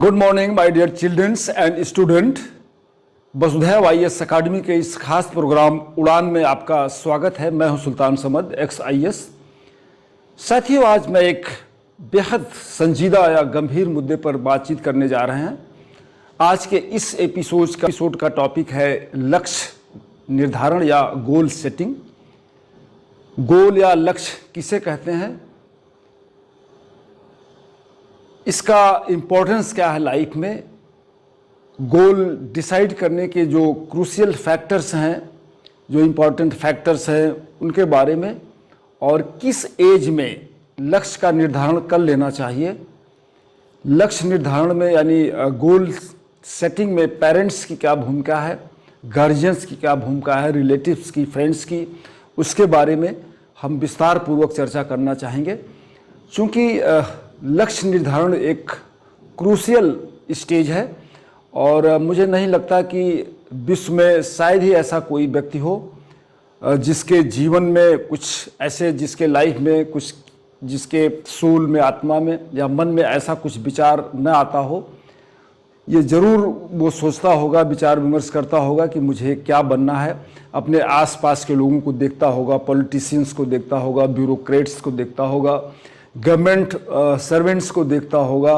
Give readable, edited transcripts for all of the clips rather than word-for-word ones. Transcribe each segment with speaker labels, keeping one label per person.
Speaker 1: Good morning my dear childrens and student. Vasudhaiva IAS academy के इस खास प्रोग्राम उड़ान में आपका स्वागत है। मैं हूं सुल्तान समद XIS। साथियों, आज मैं एक बेहद संजीदा या गंभीर मुद्दे पर बातचीत करने जा रहे हैं। आज के इस एपिसोड का टॉपिक है लक्ष्य निर्धारण या गोल सेटिंग। गोल या लक्ष्य किसे कहते हैं, इसका इम्पोर्टेंस क्या है लाइफ में, गोल डिसाइड करने के जो क्रूशियल फैक्टर्स हैं, जो इम्पोर्टेंट फैक्टर्स हैं उनके बारे में, और किस एज में लक्ष्य का निर्धारण कर लेना चाहिए। लक्ष्य निर्धारण में यानी गोल सेटिंग में पेरेंट्स की क्या भूमिका है, गार्जियंस की क्या भूमिका है, रिलेटिव्स की, फ्रेंड्स की, उसके बारे में हम विस्तार पूर्वक चर्चा करना चाहेंगे। चूँकि लक्ष्य निर्धारण एक क्रूशियल स्टेज है और मुझे नहीं लगता कि विश्व में शायद ही ऐसा कोई व्यक्ति हो जिसके जीवन में कुछ ऐसे, जिसके लाइफ में कुछ, जिसके सोल में, आत्मा में या मन में ऐसा कुछ विचार न आता हो। ये ज़रूर वो सोचता होगा, विचार विमर्श करता होगा कि मुझे क्या बनना है। अपने आसपास के लोगों को देखता होगा, पॉलिटिशियंस को देखता होगा, ब्यूरोक्रेट्स को देखता होगा, गवर्नमेंट सर्वेंट्स को देखता होगा,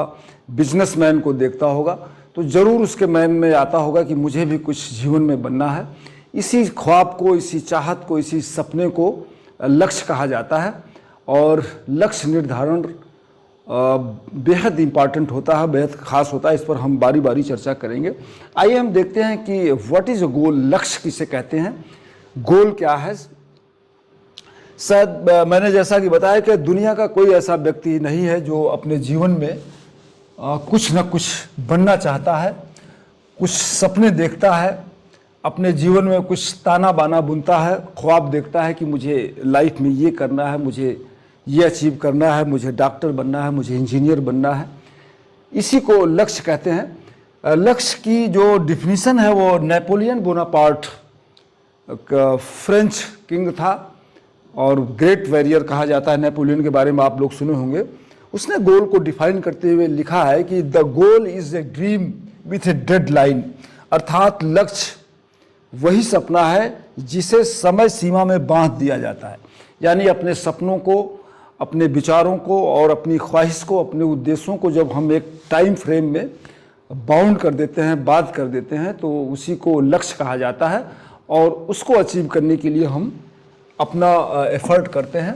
Speaker 1: बिजनेसमैन को देखता होगा, तो ज़रूर उसके मन में आता होगा कि मुझे भी कुछ जीवन में बनना है। इसी ख्वाब को, इसी चाहत को, इसी सपने को लक्ष्य कहा जाता है। और लक्ष्य निर्धारण बेहद इम्पॉर्टेंट होता है, बेहद ख़ास होता है। इस पर हम बारी बारी चर्चा करेंगे। आइए हम देखते हैं कि व्हाट इज़ अ गोल, लक्ष्य किसे कहते हैं, गोल क्या है। शायद मैंने जैसा कि बताया कि दुनिया का कोई ऐसा व्यक्ति नहीं है जो अपने जीवन में कुछ न कुछ बनना चाहता है, कुछ सपने देखता है, अपने जीवन में कुछ ताना बाना बुनता है, ख्वाब देखता है कि मुझे लाइफ में ये करना है, मुझे ये अचीव करना है, मुझे डॉक्टर बनना है, मुझे इंजीनियर बनना है। इसी को लक्ष्य कहते हैं। लक्ष्य की जो डिफिनीशन है वो नेपोलियन बोनापार्ट, फ्रेंच किंग था और ग्रेट वॉरियर कहा जाता है। नेपोलियन के बारे में आप लोग सुने होंगे। उसने गोल को डिफाइन करते हुए लिखा है कि the goal is a dream with A deadline, अर्थात लक्ष्य वही सपना है जिसे समय सीमा में बांध दिया जाता है। यानी अपने सपनों को, अपने विचारों को और अपनी ख्वाहिश को, अपने उद्देश्यों को जब हम एक टाइम फ्रेम में बाउंड कर देते हैं, बांध कर देते हैं, तो उसी को लक्ष्य कहा जाता है। और उसको अचीव करने के लिए हम अपना एफर्ट करते हैं।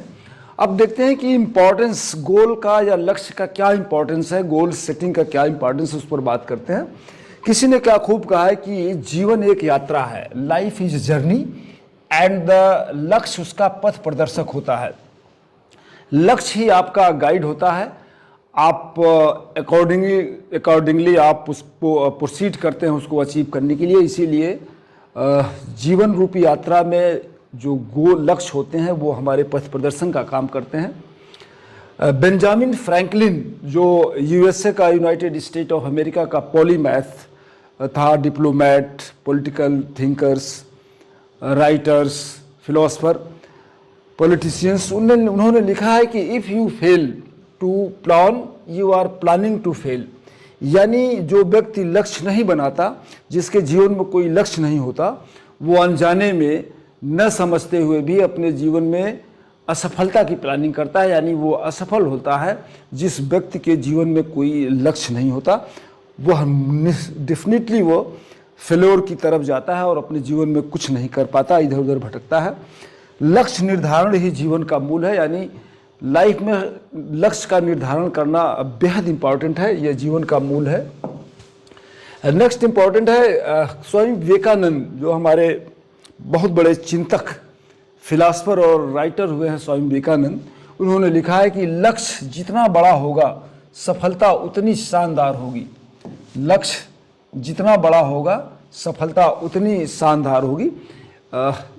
Speaker 1: अब देखते हैं कि इम्पोर्टेंस गोल का या लक्ष्य का क्या इम्पोर्टेंस है, गोल सेटिंग का क्या इम्पोर्टेंस है, उस पर बात करते हैं। किसी ने क्या खूब कहा है कि जीवन एक यात्रा है, life is journey and the लक्ष्य उसका पथ प्रदर्शक होता है। लक्ष्य ही आपका गाइड होता है। आप अकॉर्डिंगली आप उसको प्रोसीड करते हैं उसको अचीव करने के लिए। इसीलिए जीवन रूपी यात्रा में जो गोल लक्ष्य होते हैं वो हमारे पथ प्रदर्शन का काम करते हैं। बेंजामिन फ्रैंकलिन जो USA का, यूनाइटेड स्टेट ऑफ अमेरिका का पॉलीमैथ था, diplomat, political thinkers, writers, philosopher, politicians, उन्होंने लिखा है कि if you fail to plan you are planning to fail. यानी जो व्यक्ति लक्ष्य नहीं बनाता, जिसके जीवन में कोई लक्ष्य नहीं होता, वो अनजाने में, न समझते हुए भी अपने जीवन में असफलता की प्लानिंग करता है। यानी वो असफल होता है। जिस व्यक्ति के जीवन में कोई लक्ष्य नहीं होता वो डेफिनेटली वो फेल्योर की तरफ जाता है और अपने जीवन में कुछ नहीं कर पाता, इधर उधर भटकता है। लक्ष्य निर्धारण ही जीवन का मूल है। यानी लाइफ में लक्ष्य का निर्धारण करना बेहद इम्पॉर्टेंट है, यह जीवन का मूल है। नेक्स्ट इम्पॉर्टेंट है स्वामी विवेकानंद, जो हमारे बहुत बड़े चिंतक, फिलासफर और राइटर हुए हैं स्वामी विवेकानंद। उन्होंने लिखा है कि लक्ष्य जितना बड़ा होगा सफलता उतनी शानदार होगी। लक्ष्य जितना बड़ा होगा सफलता उतनी शानदार होगी।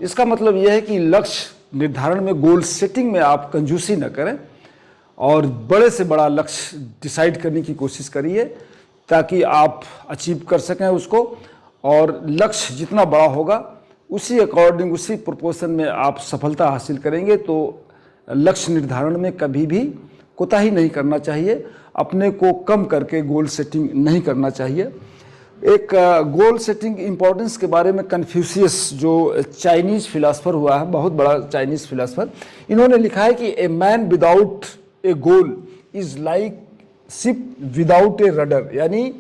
Speaker 1: इसका मतलब यह है कि लक्ष्य निर्धारण में, गोल सेटिंग में आप कंजूसी न करें और बड़े से बड़ा लक्ष्य डिसाइड करने की कोशिश करिए ताकि आप अचीव कर सकें उसको। और लक्ष्य जितना बड़ा होगा उसी अकॉर्डिंग, उसी प्रोपोर्शन में आप सफलता हासिल करेंगे। तो लक्ष्य निर्धारण में कभी भी कोताही नहीं करना चाहिए। अपने को कम करके गोल सेटिंग नहीं करना चाहिए। एक गोल सेटिंग इम्पोर्टेंस के बारे में कन्फ्यूशियस जो चाइनीज़ फिलासफर हुआ है, बहुत बड़ा चाइनीज़ फिलासफर, इन्होंने लिखा है कि a man without A goal is like ship without A rudder, यानी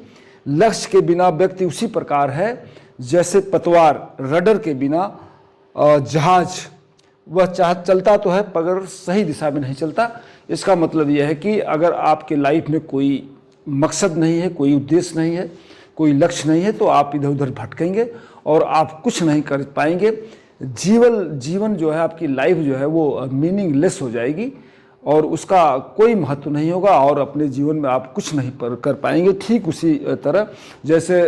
Speaker 1: लक्ष्य के बिना व्यक्ति उसी प्रकार है जैसे पतवार रडर के बिना जहाज। वह चलता तो है मगर सही दिशा में नहीं चलता। इसका मतलब यह है कि अगर आपके लाइफ में कोई मकसद नहीं है, कोई उद्देश्य नहीं है, कोई लक्ष्य नहीं है, तो आप इधर उधर भटकेंगे और आप कुछ नहीं कर पाएंगे। जीवन जो है, आपकी लाइफ जो है वो मीनिंगलेस हो जाएगी और उसका कोई महत्व नहीं होगा और अपने जीवन में आप कुछ नहीं कर पाएंगे। ठीक उसी तरह जैसे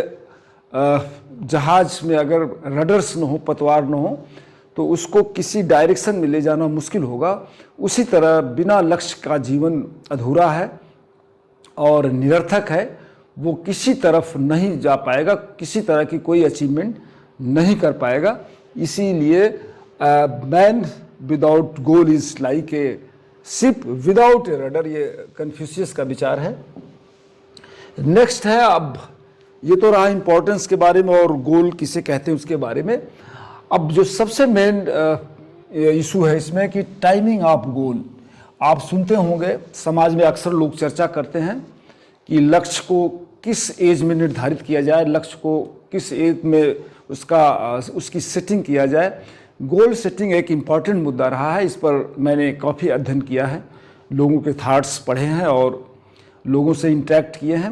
Speaker 1: जहाज में अगर रडर्स न हो, पतवार न हो, तो उसको किसी डायरेक्शन में ले जाना मुश्किल होगा। उसी तरह बिना लक्ष्य का जीवन अधूरा है और निरर्थक है, वो किसी तरफ नहीं जा पाएगा, किसी तरह की कोई अचीवमेंट नहीं कर पाएगा। इसीलिए man without goal is like a ship without A rudder, ये कन्फ्यूशियस का विचार है। नेक्स्ट है, अब ये तो रहा इम्पोर्टेंस के बारे में और गोल किसे कहते हैं उसके बारे में। अब जो सबसे मेन इशू है इसमें कि टाइमिंग ऑफ गोल। आप सुनते होंगे समाज में अक्सर लोग चर्चा करते हैं कि लक्ष्य को किस एज में निर्धारित किया जाए, लक्ष्य को किस एज में उसकी सेटिंग किया जाए। गोल सेटिंग एक इम्पॉर्टेंट मुद्दा रहा है। इस पर मैंने काफ़ी अध्ययन किया है, लोगों के थॉट्स पढ़े हैं और लोगों से इंटरेक्ट किए हैं।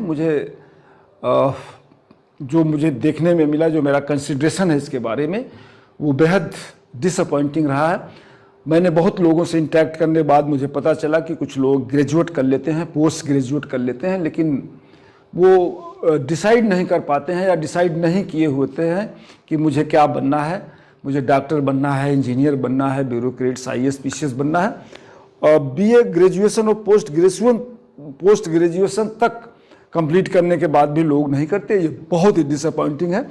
Speaker 1: जो मुझे देखने में मिला, जो मेरा कंसिडरेशन है इसके बारे में, वो बेहद डिसअपॉइंटिंग रहा है। मैंने बहुत लोगों से इंटरेक्ट करने के बाद मुझे पता चला कि कुछ लोग ग्रेजुएट कर लेते हैं, पोस्ट ग्रेजुएट कर लेते हैं, लेकिन वो डिसाइड नहीं कर पाते हैं या डिसाइड नहीं किए होते हैं कि मुझे क्या बनना है। मुझे डॉक्टर बनना है, इंजीनियर बनना है, ब्यूरोक्रेट्स, IAS PCS बनना है। और BA ग्रेजुएशन और पोस्ट ग्रेजुएशन तक कंप्लीट करने के बाद भी लोग नहीं करते। ये बहुत ही डिसअपॉइंटिंग है।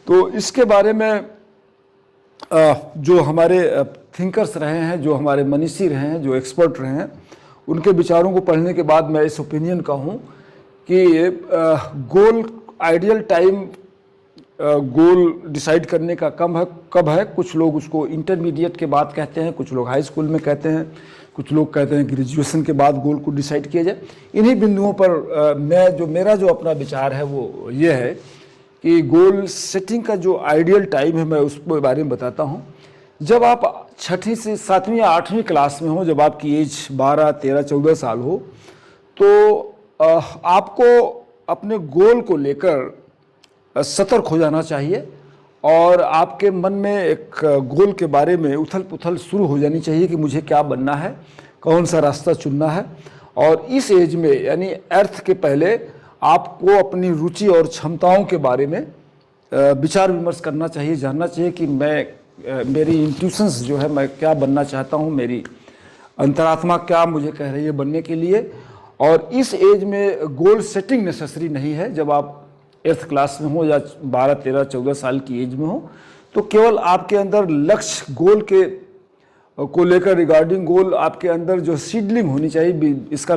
Speaker 1: तो इसके बारे में जो हमारे थिंकर्स रहे हैं, जो हमारे मनीषी रहे हैं, जो एक्सपर्ट रहे हैं, उनके विचारों को पढ़ने के बाद मैं इस ओपिनियन का हूँ कि गोल आइडियल टाइम गोल डिसाइड करने का कब है। कुछ लोग उसको इंटरमीडिएट के बाद कहते हैं, कुछ लोग हाई स्कूल में कहते हैं, कुछ लोग कहते हैं ग्रेजुएशन के बाद गोल को डिसाइड किया जाए। इन्हीं बिंदुओं पर मेरा जो अपना विचार है वो ये है कि गोल सेटिंग का जो आइडियल टाइम है, मैं उसके बारे में बताता हूँ। जब आप 6वीं से 7वीं या 8वीं क्लास में हो, जब आपकी एज 12, 13, 14 साल हो, तो आपको अपने गोल को लेकर सतर्क हो जाना चाहिए और आपके मन में एक गोल के बारे में उथल पुथल शुरू हो जानी चाहिए कि मुझे क्या बनना है, कौन सा रास्ता चुनना है। और इस एज में, यानी अर्थ के पहले, आपको अपनी रुचि और क्षमताओं के बारे में विचार विमर्श करना चाहिए, जानना चाहिए कि मेरी इंट्यूशंस जो है, मैं क्या बनना चाहता हूँ, मेरी अंतरात्मा क्या मुझे कह रही है बनने के लिए। और इस एज में गोल सेटिंग नेसेसरी नहीं है। जब आप 8th क्लास में हो या 12, 13, 14 साल की एज में हो, तो केवल आपके अंदर लक्ष्य गोल को लेकर रिगार्डिंग गोल आपके अंदर जो सीडलिंग होनी चाहिए, इसका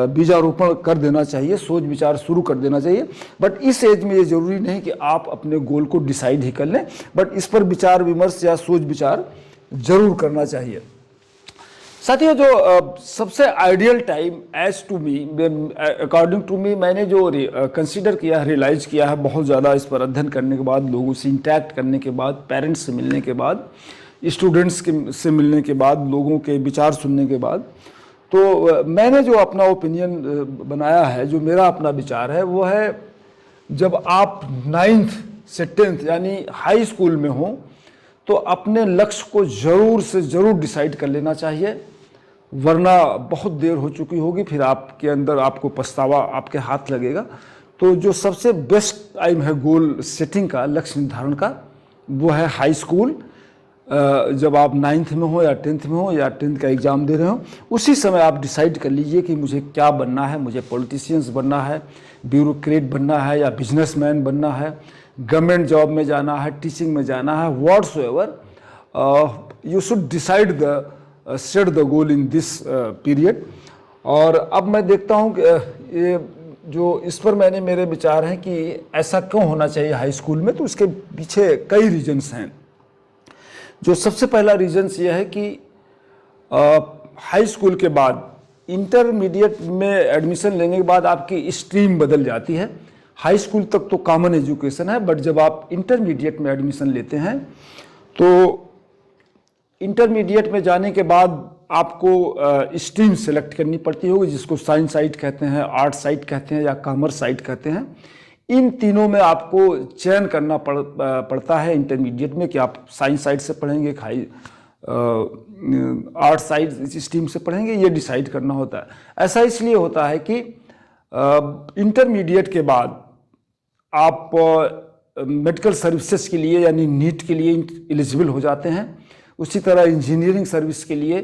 Speaker 1: बीजारोपण कर देना चाहिए, सोच विचार शुरू कर देना चाहिए। बट इस एज में ये जरूरी नहीं कि आप अपने गोल को डिसाइड ही कर लें, बट इस पर विचार विमर्श या सोच विचार जरूर करना चाहिए। साथियों, जो सबसे ideal time as to me, according to me, मैंने जो कंसीडर किया, रियलाइज किया है बहुत ज़्यादा इस पर अध्ययन करने के बाद, लोगों से इंटरेक्ट करने के बाद, पेरेंट्स से मिलने के बाद, स्टूडेंट्स से मिलने के बाद, लोगों के विचार सुनने के बाद, तो मैंने जो अपना ओपिनियन बनाया है, जो मेरा अपना विचार है, वो है जब आप 9th से 10th यानी हाई स्कूल में हो, तो अपने लक्ष्य को ज़रूर से ज़रूर डिसाइड कर लेना चाहिए, वरना बहुत देर हो चुकी होगी, फिर आपके अंदर आपको पछतावा आपके हाथ लगेगा। तो जो सबसे बेस्ट टाइम है गोल सेटिंग का, लक्ष्य निर्धारण का, वो है हाई स्कूल। जब आप 9th में हो या 10th में हो या 10th का एग्ज़ाम दे रहे हो, उसी समय आप डिसाइड कर लीजिए कि मुझे क्या बनना है। मुझे पॉलिटिशियंस बनना है, ब्यूरोक्रेट बनना है, या बिजनेसमैन बनना है, गवर्नमेंट जॉब में जाना है, टीचिंग में जाना है, whatsoever you should decide set the goal in this period. और अब मैं देखता हूँ कि ये जो इस पर मैंने मेरे विचार हैं कि ऐसा क्यों होना चाहिए हाई स्कूल में, तो उसके पीछे कई रीजन्स हैं। जो सबसे पहला रीजन्स ये है कि हाई स्कूल के बाद इंटरमीडिएट में एडमिशन लेने के बाद आपकी स्ट्रीम बदल जाती है। हाई स्कूल तक तो कॉमन एजुकेशन है, बट जब आप इंटरमीडिएट में एडमिशन लेते हैं तो इंटरमीडिएट में जाने के बाद आपको स्ट्रीम सेलेक्ट करनी पड़ती होगी, जिसको साइंस साइड कहते हैं, आर्ट साइड कहते हैं या कॉमर्स साइड कहते हैं। इन तीनों में आपको चयन करना पड़ता है इंटरमीडिएट में कि आप साइंस साइड से पढ़ेंगे, आर्ट साइड स्ट्रीम से पढ़ेंगे, ये डिसाइड करना होता है। ऐसा इसलिए होता है कि इंटरमीडिएट के बाद आप मेडिकल सर्विसेज के लिए यानी नीट के लिए एलिजिबल हो जाते हैं। उसी तरह इंजीनियरिंग सर्विस के लिए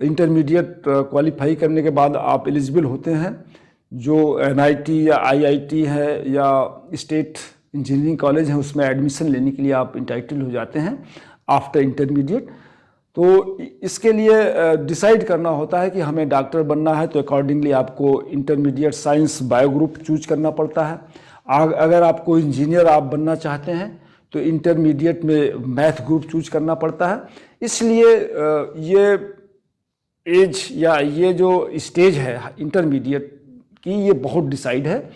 Speaker 1: इंटरमीडिएट क्वालिफाई करने के बाद आप एलिजिबल होते हैं। जो NIT या IIT है या स्टेट इंजीनियरिंग कॉलेज है उसमें एडमिशन लेने के लिए आप इंटाइटल हो जाते हैं आफ्टर इंटरमीडिएट। तो इसके लिए डिसाइड करना होता है कि हमें डॉक्टर बनना है, तो अकॉर्डिंगली आपको intermediate science bio group choose करना पड़ता है। अगर आपको इंजीनियर आप बनना चाहते हैं तो इंटरमीडिएट में मैथ ग्रुप चूज करना पड़ता है। इसलिए ये एज या ये जो स्टेज है इंटरमीडिएट की, ये बहुत डिसाइड है।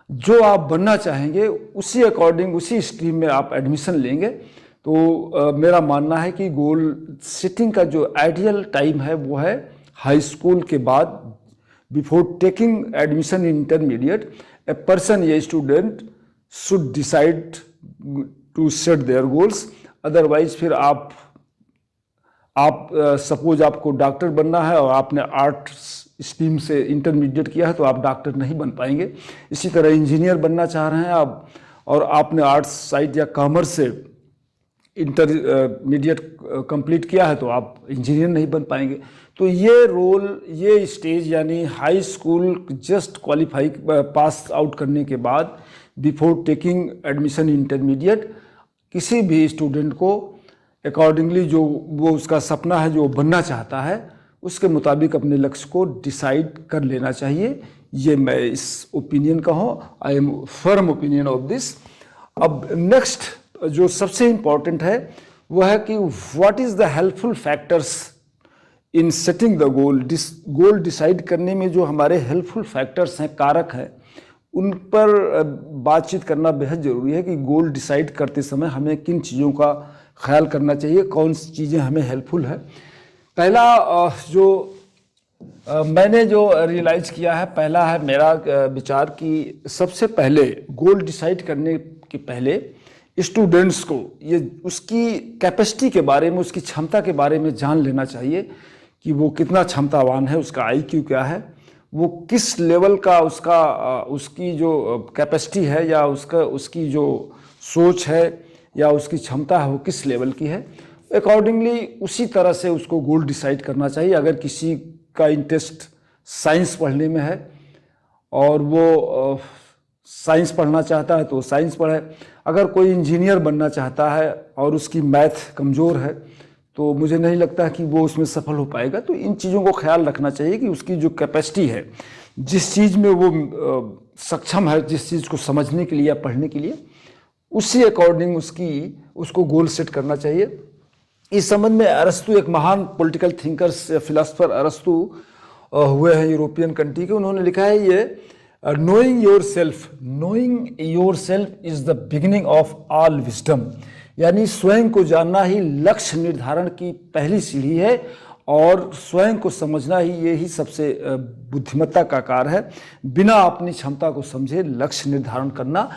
Speaker 1: जो आप बनना चाहेंगे उसी अकॉर्डिंग उसी स्ट्रीम में आप एडमिशन लेंगे। तो मेरा मानना है कि गोल सेटिंग का जो आइडियल टाइम है वो है हाई स्कूल के बाद। Before taking admission in intermediate, a person या student should decide to set their goals. Otherwise फिर आप सपोज आपको डॉक्टर बनना है और आपने आर्ट स्ट्रीम से इंटरमीडिएट किया है तो आप डॉक्टर नहीं बन पाएंगे। इसी तरह इंजीनियर बनना चाह रहे हैं आप और आपने आर्ट्स साइड या कॉमर्स से इंटरमीडिएट कंप्लीट किया है तो आप इंजीनियर नहीं बन पाएंगे। तो ये स्टेज यानी high school just qualify pass out करने के बाद बिफोर टेकिंग एडमिशन इंटरमीडिएट, किसी भी स्टूडेंट को अकॉर्डिंगली जो वो उसका सपना है जो बनना चाहता है उसके मुताबिक अपने लक्ष्य को डिसाइड कर लेना चाहिए। ये मैं इस ओपिनियन का हूँ, I am firm opinion of this. अब नेक्स्ट जो सबसे इम्पॉर्टेंट है वो है कि what is the helpful factors in setting the goal. Goal decide करने में जो हमारे हेल्पफुल फैक्टर्स हैं, कारक हैं, उन पर बातचीत करना बेहद ज़रूरी है कि गोल डिसाइड करते समय हमें किन चीज़ों का ख्याल करना चाहिए, कौन सी चीज़ें हमें हेल्पफुल है। पहला मैंने जो रियलाइज़ किया है, पहला है मेरा विचार कि सबसे पहले गोल डिसाइड करने के पहले स्टूडेंट्स को ये उसकी कैपेसिटी के बारे में, उसकी क्षमता के बारे में जान लेना चाहिए कि वो कितना क्षमतावान है, उसका IQ क्या है, वो किस लेवल का उसकी जो कैपेसिटी है या उसकी जो सोच है या उसकी क्षमता है वो किस लेवल की है। अकॉर्डिंगली उसी तरह से उसको गोल डिसाइड करना चाहिए। अगर किसी का इंटरेस्ट साइंस पढ़ने में है और वो साइंस पढ़ना चाहता है तो साइंस पढ़े। अगर कोई इंजीनियर बनना चाहता है और उसकी मैथ कमज़ोर है तो मुझे नहीं लगता कि वो उसमें सफल हो पाएगा। तो इन चीज़ों को ख्याल रखना चाहिए कि उसकी जो कैपेसिटी है, जिस चीज़ में वो सक्षम है, जिस चीज़ को समझने के लिए या पढ़ने के लिए, उसी अकॉर्डिंग उसको गोल सेट करना चाहिए। इस संबंध में अरस्तु, एक महान पॉलिटिकल थिंकर्स फिलोसफर अरस्तु हुए हैं यूरोपियन कंट्री के, उन्होंने लिखा है ये knowing your self is the beginning of all wisdom. यानी स्वयं को जानना ही लक्ष्य निर्धारण की पहली सीढ़ी है और स्वयं को समझना ही ये ही सबसे बुद्धिमत्ता का कार्य है। बिना अपनी क्षमता को समझे लक्ष्य निर्धारण करना,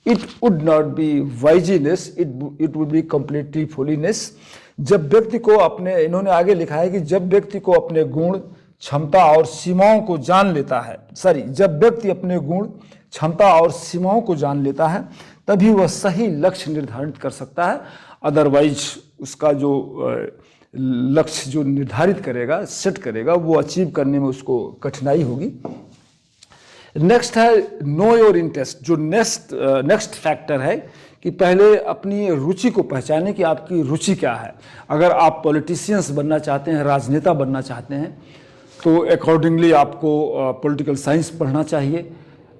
Speaker 1: it would not be wiseness, it would be completely foolishness. जब व्यक्ति को इन्होंने आगे लिखा है कि जब व्यक्ति को अपने गुण, क्षमता और सीमाओं को जान लेता है, जब व्यक्ति अपने गुण, क्षमता और सीमाओं को जान लेता है तभी वह सही लक्ष्य निर्धारित कर सकता है। अदरवाइज उसका जो लक्ष्य जो निर्धारित करेगा, सेट करेगा, वो अचीव करने में उसको कठिनाई होगी। नेक्स्ट है नो योर इंटरेस्ट। जो नेक्स्ट फैक्टर है कि पहले अपनी रुचि को पहचाने कि आपकी रुचि क्या है। अगर आप पॉलिटिशियंस बनना चाहते हैं, राजनेता बनना चाहते हैं, तो अकॉर्डिंगली आपको पॉलिटिकल साइंस पढ़ना चाहिए।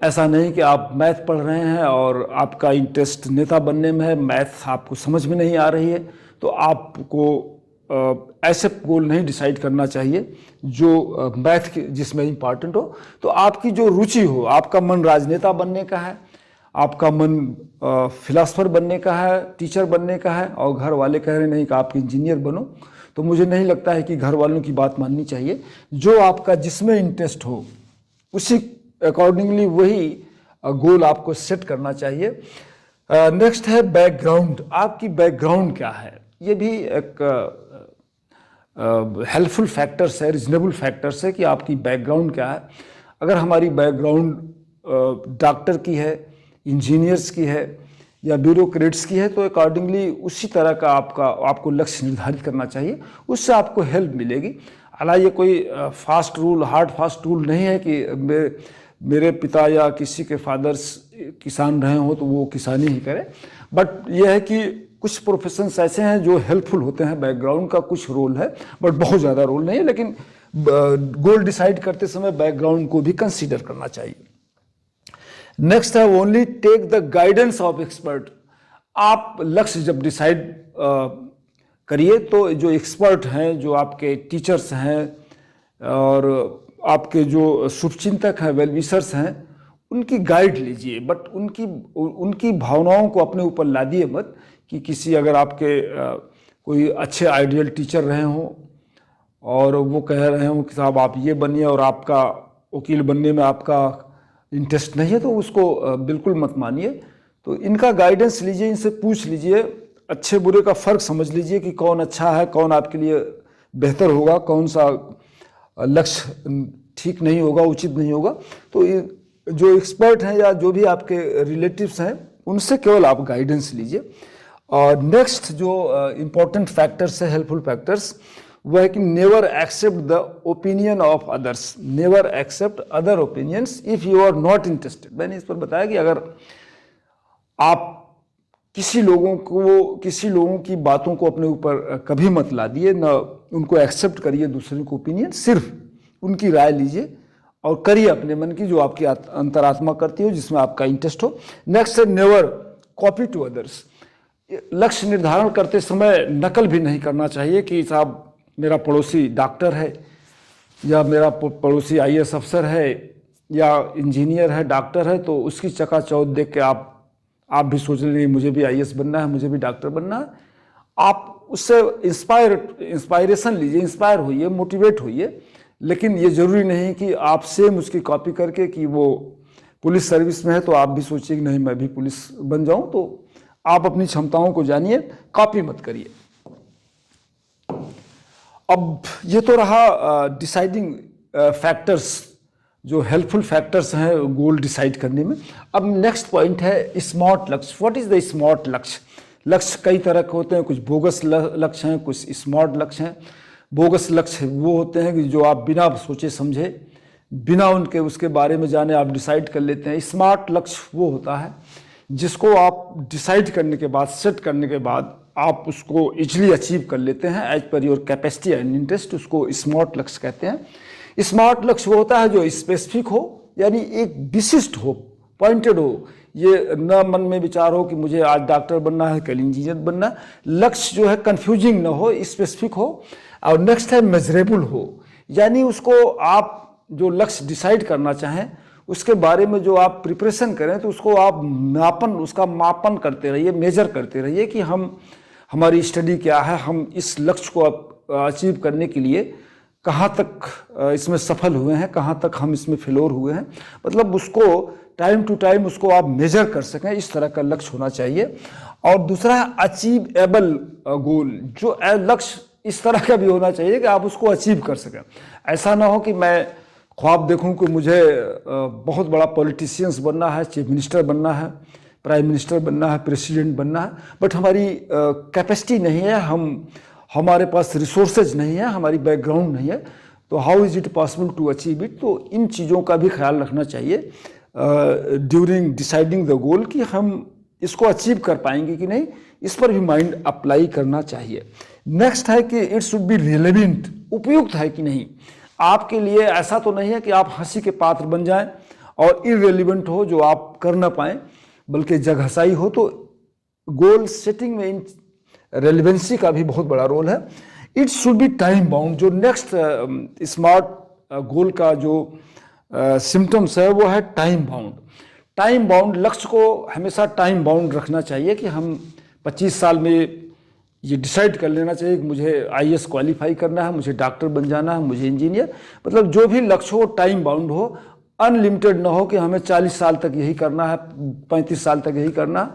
Speaker 1: ऐसा नहीं कि आप मैथ पढ़ रहे हैं और आपका इंटरेस्ट नेता बनने में है, मैथ आपको समझ में नहीं आ रही है, तो आपको ऐसे गोल नहीं डिसाइड करना चाहिए जो मैथ जिसमें इम्पॉर्टेंट हो। तो आपकी जो रुचि हो, आपका मन राजनेता बनने का है, आपका मन फिलासफर बनने का है, टीचर बनने का है, और घर वाले कह रहे नहीं कि आप इंजीनियर बनो, तो मुझे नहीं लगता है कि घर वालों की बात माननी चाहिए। जो आपका जिसमें इंटरेस्ट हो उसी अकॉर्डिंगली वही गोल आपको सेट करना चाहिए। नेक्स्ट है बैकग्राउंड। आपकी बैकग्राउंड क्या है, ये भी एक हेल्पफुल फैक्टर्स है, रीजनेबल फैक्टर्स है कि आपकी बैकग्राउंड क्या है। अगर हमारी बैकग्राउंड डॉक्टर की है, इंजीनियर्स की है या ब्यूरोक्रेट्स की है, तो अकॉर्डिंगली उसी तरह का आपको लक्ष्य निर्धारित करना चाहिए, उससे आपको हेल्प मिलेगी। हालांकि ये कोई fast rule, hard fast rule नहीं है कि मेरे पिता या किसी के फादर्स किसान रहे हो तो वो किसानी ही करें, बट यह है कि कुछ प्रोफेशंस ऐसे हैं जो हेल्पफुल होते हैं। बैकग्राउंड का कुछ रोल है, बट बहुत ज़्यादा रोल नहीं है, लेकिन गोल डिसाइड करते समय बैकग्राउंड को भी कंसीडर करना चाहिए। नेक्स्ट है only take the guidance of expert. आप लक्ष्य जब डिसाइड करिए तो जो एक्सपर्ट हैं, जो आपके टीचर्स हैं और आपके जो शुभचिंतक हैं, वेलविशर्स हैं, उनकी गाइड लीजिए, बट उनकी भावनाओं को अपने ऊपर लादिए मत कि किसी अगर आपके कोई अच्छे आइडियल टीचर रहे हों और वो कह रहे हों कि साहब आप ये बनिए और आपका वकील बनने में आपका इंटरेस्ट नहीं है, तो उसको बिल्कुल मत मानिए। तो इनका गाइडेंस लीजिए, इनसे पूछ लीजिए, अच्छे बुरे का फ़र्क समझ लीजिए कि कौन अच्छा है, कौन आपके लिए बेहतर होगा, कौन सा लक्ष्य ठीक नहीं होगा, उचित नहीं होगा। तो जो एक्सपर्ट हैं या जो भी आपके रिलेटिव्स हैं, उनसे केवल आप गाइडेंस लीजिए। और नेक्स्ट जो इम्पोर्टेंट फैक्टर्स है, हेल्पफुल फैक्टर्स, वह है कि never accept the opinion of others. Never accept other opinions if you are not interested. मैंने इस पर बताया कि अगर आप किसी लोगों की बातों को अपने ऊपर कभी मत ला दिए, न उनको एक्सेप्ट करिए दूसरे को ओपिनियन, सिर्फ उनकी राय लीजिए और करिए अपने मन की जो आपकी अंतरात्मा करती हो, जिसमें आपका इंटरेस्ट हो। नेक्स्ट है नेवर कॉपी टू अदर्स। लक्ष्य निर्धारण करते समय नकल भी नहीं करना चाहिए कि साहब मेरा पड़ोसी डॉक्टर है या मेरा पड़ोसी आईएएस अफसर है या इंजीनियर है, डॉक्टर है, तो उसकी चकाचौंध देख के आप भी सोच लेंगे मुझे भी आईएएस बनना है, मुझे भी डॉक्टर बनना है। आप उससे इंस्पायरेशन लीजिए, इंस्पायर होइए, मोटिवेट होइए, लेकिन ये ज़रूरी नहीं कि आप सेम उसकी कॉपी करके कि वो पुलिस सर्विस में है तो आप भी सोचिए कि नहीं मैं भी पुलिस बन जाऊं। तो आप अपनी क्षमताओं को जानिए, कॉपी मत करिए। अब ये तो रहा डिसाइडिंग फैक्टर्स, जो हेल्पफुल फैक्टर्स हैं गोल डिसाइड करने में। अब नेक्स्ट पॉइंट है स्मार्ट लक्ष्य। व्हाट इज़ द स्मार्ट लक्ष्य? लक्ष्य कई तरह के होते हैं, कुछ बोगस लक्ष्य हैं, कुछ स्मार्ट लक्ष्य हैं। बोगस लक्ष्य वो होते हैं कि जो आप बिना सोचे समझे, बिना उसके बारे में जाने आप डिसाइड कर लेते हैं। स्मार्ट लक्ष्य वो होता है जिसको आप डिसाइड करने के बाद, सेट करने के बाद आप उसको इजीली अचीव कर लेते हैं as per your capacity and interest. उसको स्मार्ट लक्ष्य कहते हैं। स्मार्ट लक्ष्य वो होता है जो स्पेसिफिक हो, यानी एक विशिष्ट हो, पॉइंटेड हो। ये न मन में विचार हो कि मुझे आज डॉक्टर बनना है, कल इंजीनियर बनना है। लक्ष्य जो है कंफ्यूजिंग ना हो, स्पेसिफिक हो। और नेक्स्ट है मेजरेबल हो, यानी उसको आप जो लक्ष्य डिसाइड करना चाहें उसके बारे में जो आप प्रिपरेशन करें तो उसको आप उसका मापन करते रहिए, मेजर करते रहिए कि हमारी स्टडी क्या है, हम इस लक्ष्य को अचीव करने के लिए कहाँ तक इसमें सफल हुए हैं, कहाँ तक हम इसमें फेलोर हुए हैं। मतलब उसको टाइम टू टाइम उसको आप मेजर कर सकें, इस तरह का लक्ष्य होना चाहिए। और दूसरा है अचीवेबल गोल। जो लक्ष्य इस तरह का भी होना चाहिए कि आप उसको अचीव कर सकें। ऐसा ना हो कि मैं ख्वाब देखूं कि मुझे बहुत बड़ा पॉलिटिशियंस बनना है, चीफ मिनिस्टर बनना है, प्राइम मिनिस्टर बनना है, प्रेसिडेंट बनना है, बट हमारी कैपेसिटी नहीं है, हमारे पास रिसोर्सेज नहीं है, हमारी बैकग्राउंड नहीं है, तो how is it possible to achieve it. तो इन चीज़ों का भी ख्याल रखना चाहिए ड्यूरिंग डिसाइडिंग द गोल कि हम इसको अचीव कर पाएंगे कि नहीं, इस पर भी माइंड अप्लाई करना चाहिए। नेक्स्ट है कि इट शुड बी रिलेवेंट, उपयुक्त है कि नहीं। आपके लिए ऐसा तो नहीं है कि आप हंसी के पात्र बन जाएं और इररिलेवेंट हो जो आप कर ना पाएं, बल्कि जगहसाई हो। तो गोल सेटिंग में इन रेलिवेंसी का भी बहुत बड़ा रोल है। It should be time bound. जो नेक्स्ट स्मार्ट गोल का जो सिम्टम्स है वो है टाइम बाउंड। टाइम बाउंड लक्ष्य को हमेशा टाइम बाउंड रखना चाहिए कि हम 25 साल में ये डिसाइड कर लेना चाहिए कि मुझे आईएएस क्वालिफाई करना है, मुझे डॉक्टर बन जाना है, मुझे इंजीनियर, मतलब जो भी लक्ष्य हो टाइम बाउंड हो, अनलिमिटेड ना हो कि हमें 40 साल तक यही करना है, 35 साल तक यही करना है।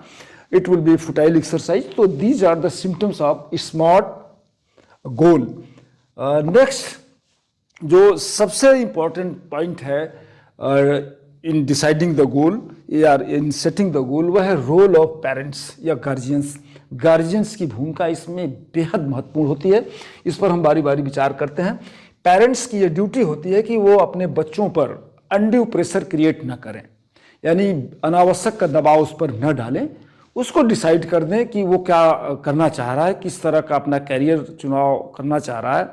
Speaker 1: It will be futile exercise. तो these are the symptoms of smart goal. Next जो सबसे इंपॉर्टेंट पॉइंट है इन डिसाइडिंग द गोल या इन सेटिंग द गोल, वह है रोल ऑफ पेरेंट्स या गार्जियंस। गार्जियंस की भूमिका इसमें बेहद महत्वपूर्ण होती है। इस पर हम बारी बारी विचार करते हैं। पेरेंट्स की यह ड्यूटी होती है कि वो अपने बच्चों पर अनड्यू प्रेशर क्रिएट ना करें, यानी अनावश्यक का दबाव उस पर न डालें। उसको डिसाइड कर दें कि वो क्या करना चाह रहा है, किस तरह का अपना कैरियर चुनाव करना चाह रहा है।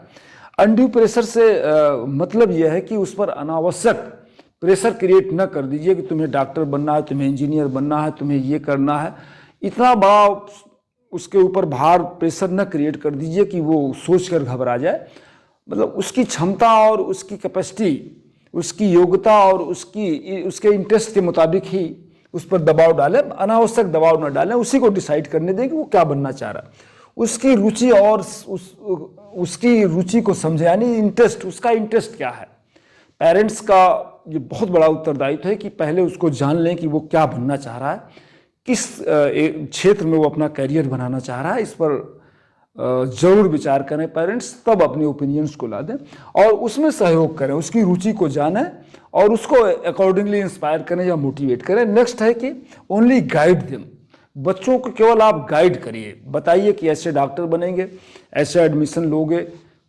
Speaker 1: अनड्यू प्रेशर से मतलब यह है कि उस पर अनावश्यक प्रेशर क्रिएट न कर दीजिए कि तुम्हें डॉक्टर बनना है, तुम्हें इंजीनियर बनना है, तुम्हें ये करना है। इतना बड़ा उसके ऊपर भार प्रेशर न क्रिएट कर दीजिए कि वो सोच कर घबरा जाए। मतलब उसकी क्षमता और उसकी कैपेसिटी, उसकी योग्यता और उसके इंटरेस्ट के मुताबिक ही उस पर दबाव डालें, अनावश्यक दबाव न डालें। उसी को डिसाइड करने दें कि वो क्या बनना चाह रहा है। उसकी रुचि और उसकी रुचि को समझे, यानी इंटरेस्ट, उसका इंटरेस्ट क्या है। पेरेंट्स का ये बहुत बड़ा उत्तरदायित्व है कि पहले उसको जान लें कि वो क्या बनना चाह रहा है, किस क्षेत्र में वो अपना करियर बनाना चाह रहा है। इस पर जरूर विचार करें पेरेंट्स, तब अपने ओपिनियंस को ला दें और उसमें सहयोग करें, उसकी रुचि को जानें और उसको अकॉर्डिंगली इंस्पायर करें या मोटिवेट करें। नेक्स्ट है कि ओनली गाइड देम। बच्चों को केवल आप गाइड करिए, बताइए कि ऐसे डॉक्टर बनेंगे, ऐसे एडमिशन लोगे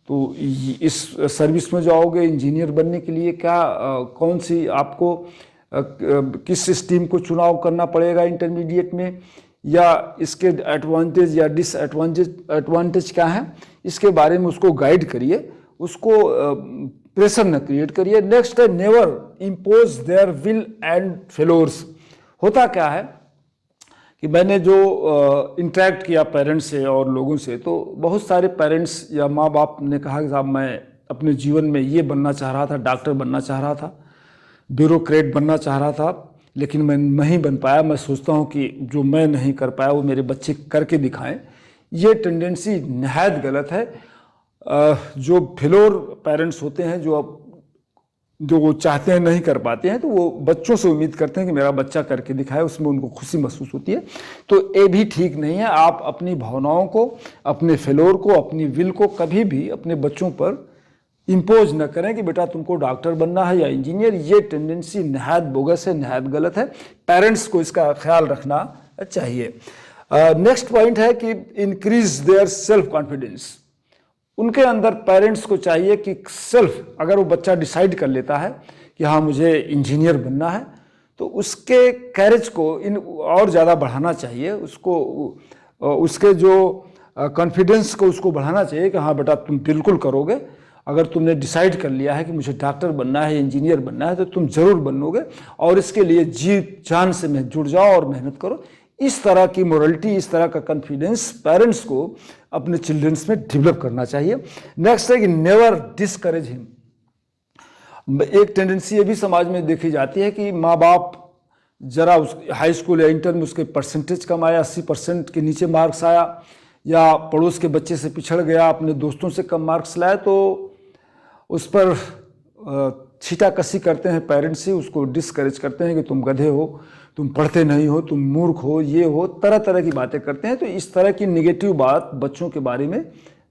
Speaker 1: तो इस सर्विस में जाओगे, इंजीनियर बनने के लिए क्या कौन सी आपको किस स्ट्रीम को चुनाव करना पड़ेगा इंटरमीडिएट में, या इसके एडवांटेज या डिसएडवांटेज क्या है, इसके बारे में उसको गाइड करिए, उसको प्रेशर न क्रिएट करिए। नेक्स्ट है never impose their will and failures. होता क्या है कि मैंने जो इंटरेक्ट किया पेरेंट्स से और लोगों से, तो बहुत सारे पेरेंट्स या माँ बाप ने कहा कि साहब मैं अपने जीवन में ये बनना चाह रहा था, डॉक्टर बनना चाह रहा था, ब्यूरोक्रेट बनना चाह रहा था, लेकिन मैं नहीं बन पाया। मैं सोचता हूँ कि जो मैं नहीं कर पाया वो मेरे बच्चे करके दिखाएं। ये टेंडेंसी नहायत गलत है। जो फेलोर पेरेंट्स होते हैं, जो वो चाहते हैं नहीं कर पाते हैं, तो वो बच्चों से उम्मीद करते हैं कि मेरा बच्चा करके दिखाए, उसमें उनको खुशी महसूस होती है। तो ये भी ठीक नहीं है। आप अपनी भावनाओं को, अपने फेलोर को, अपनी विल को कभी भी अपने बच्चों पर इम्पोज न करें कि बेटा तुमको डॉक्टर बनना है या इंजीनियर। ये टेंडेंसी नहायत बोगस है, नहायत गलत है। पेरेंट्स को इसका ख्याल रखना चाहिए। नेक्स्ट पॉइंट है कि इंक्रीज देयर सेल्फ कॉन्फिडेंस। उनके अंदर पेरेंट्स को चाहिए कि सेल्फ, अगर वो बच्चा डिसाइड कर लेता है कि हाँ मुझे इंजीनियर बनना है, तो उसके कैरेज को और ज़्यादा बढ़ाना चाहिए। उसको उसके जो कॉन्फिडेंस को उसको बढ़ाना चाहिए कि हाँ बेटा तुम बिल्कुल करोगे। अगर तुमने डिसाइड कर लिया है कि मुझे डॉक्टर बनना है, इंजीनियर बनना है, तो तुम जरूर बनोगे और इसके लिए जी जान से जुड़ जाओ और मेहनत करो। इस तरह की मोरलिटी, इस तरह का कॉन्फिडेंस पेरेंट्स को अपने चिल्ड्रंस में डेवलप करना चाहिए। नेक्स्ट है कि नेवर डिस्करेज हिम। एक टेंडेंसी ये भी समाज में देखी जाती है कि माँ बाप जरा उस हाई स्कूल या इंटर में उसके परसेंटेज कम आया, 80% के नीचे मार्क्स आया, या पड़ोस के बच्चे से पिछड़ गया, अपने दोस्तों से कम मार्क्स लाए, तो उस पर छीटाकशी करते हैं पेरेंट्स ही, उसको डिस्करेज करते हैं कि तुम गधे हो, तुम पढ़ते नहीं हो, तुम मूर्ख हो, ये हो, तरह तरह की बातें करते हैं। तो इस तरह की निगेटिव बात बच्चों के बारे में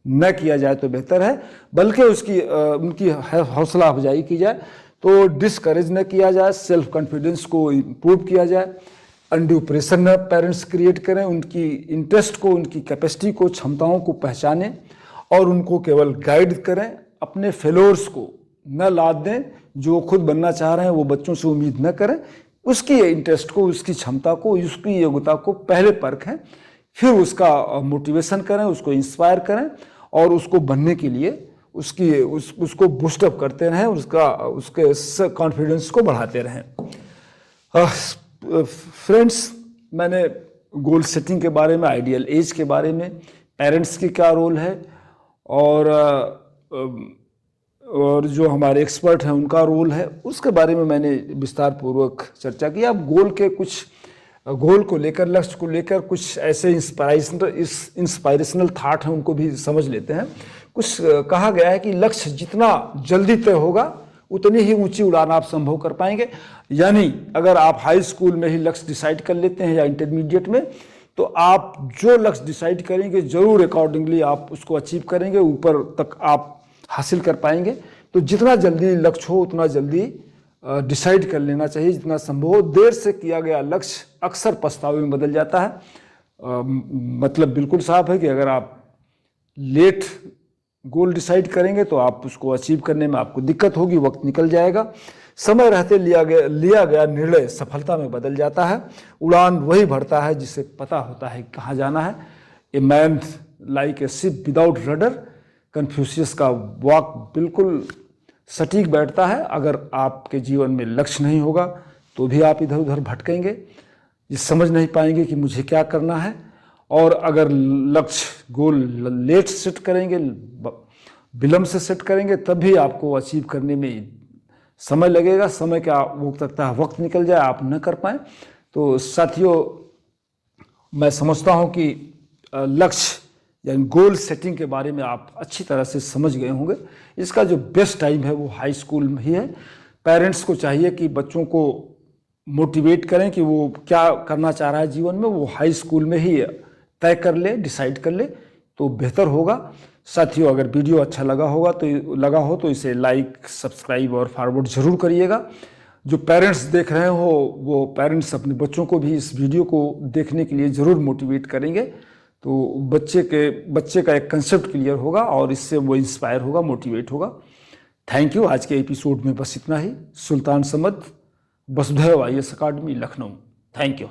Speaker 1: न किया जाए तो बेहतर है, बल्कि उनकी हौसला अफजाई की जाए। तो डिस्करेज न किया जाए, सेल्फ कॉन्फिडेंस को इम्प्रूव किया जाए, अनड्यू प्रेशर न पेरेंट्स क्रिएट करें, उनकी इंटरेस्ट को, उनकी कैपेसिटी को, क्षमताओं को पहचानें और उनको केवल गाइड करें। अपने फेलोर्स को न लाद दें, जो खुद बनना चाह रहे हैं वो बच्चों से उम्मीद न करें। उसकी इंटरेस्ट को, उसकी क्षमता को, उसकी योग्यता को पहले परखें, फिर उसका मोटिवेशन करें, उसको इंस्पायर करें और उसको बनने के लिए उसको बूस्टअप करते रहें, उसके कॉन्फिडेंस को बढ़ाते रहें। फ्रेंड्स, मैंने गोल सेटिंग के बारे में, आइडियल एज के बारे में, पेरेंट्स की क्या रोल है, और जो हमारे एक्सपर्ट हैं उनका रोल है, उसके बारे में मैंने विस्तार पूर्वक चर्चा की। अब गोल को लेकर, लक्ष्य को लेकर कुछ ऐसे इंस्पायरेशनल थाट हैं, उनको भी समझ लेते हैं। कुछ कहा गया है कि लक्ष्य जितना जल्दी तय होगा उतनी ही ऊंची उड़ान आप संभव कर पाएंगे। यानी अगर आप हाई स्कूल में ही लक्ष्य डिसाइड कर लेते हैं या इंटरमीडिएट में, तो आप जो लक्ष्य डिसाइड करेंगे जरूर अकॉर्डिंगली आप उसको अचीव करेंगे, ऊपर तक आप हासिल कर पाएंगे। तो जितना जल्दी लक्ष्य हो उतना जल्दी डिसाइड कर लेना चाहिए, जितना संभव हो। देर से किया गया लक्ष्य अक्सर पछतावे में बदल जाता है। मतलब बिल्कुल साफ है कि अगर आप लेट गोल डिसाइड करेंगे तो आप उसको अचीव करने में आपको दिक्कत होगी, वक्त निकल जाएगा। समय रहते लिया गया निर्णय सफलता में बदल जाता है। उड़ान वही भरता है जिसे पता होता है कहाँ जाना है। A man like a ship without rudder, Confucius का वाक बिल्कुल सटीक बैठता है। अगर आपके जीवन में लक्ष्य नहीं होगा तो भी आप इधर उधर भटकेंगे, ये समझ नहीं पाएंगे कि मुझे क्या करना है। और अगर लक्ष्य गोल लेट सेट करेंगे, विलम्ब से सेट करेंगे, तब भी आपको अचीव करने में समय लगेगा। समय क्या हो सकता है वक्त निकल जाए, आप न कर पाएँ। तो साथियों, मैं समझता हूँ कि लक्ष्य यानी गोल सेटिंग के बारे में आप अच्छी तरह से समझ गए होंगे। इसका जो बेस्ट टाइम है वो हाई स्कूल में ही है। पेरेंट्स को चाहिए कि बच्चों को मोटिवेट करें कि वो क्या करना चाह रहा है जीवन में, वो हाई स्कूल में ही तय कर ले, डिसाइड कर ले, तो बेहतर होगा। साथियों, अगर वीडियो अच्छा लगा हो तो इसे लाइक, सब्सक्राइब और फॉरवर्ड जरूर करिएगा। जो पेरेंट्स देख रहे हो वो पेरेंट्स अपने बच्चों को भी इस वीडियो को देखने के लिए ज़रूर मोटिवेट करेंगे, तो बच्चे का एक कंसेप्ट क्लियर होगा और इससे वो इंस्पायर होगा, मोटिवेट होगा। Thank you. आज के एपिसोड में बस इतना ही। सुल्तान समद, वसुधैव IAS academy, Lucknow. Thank you.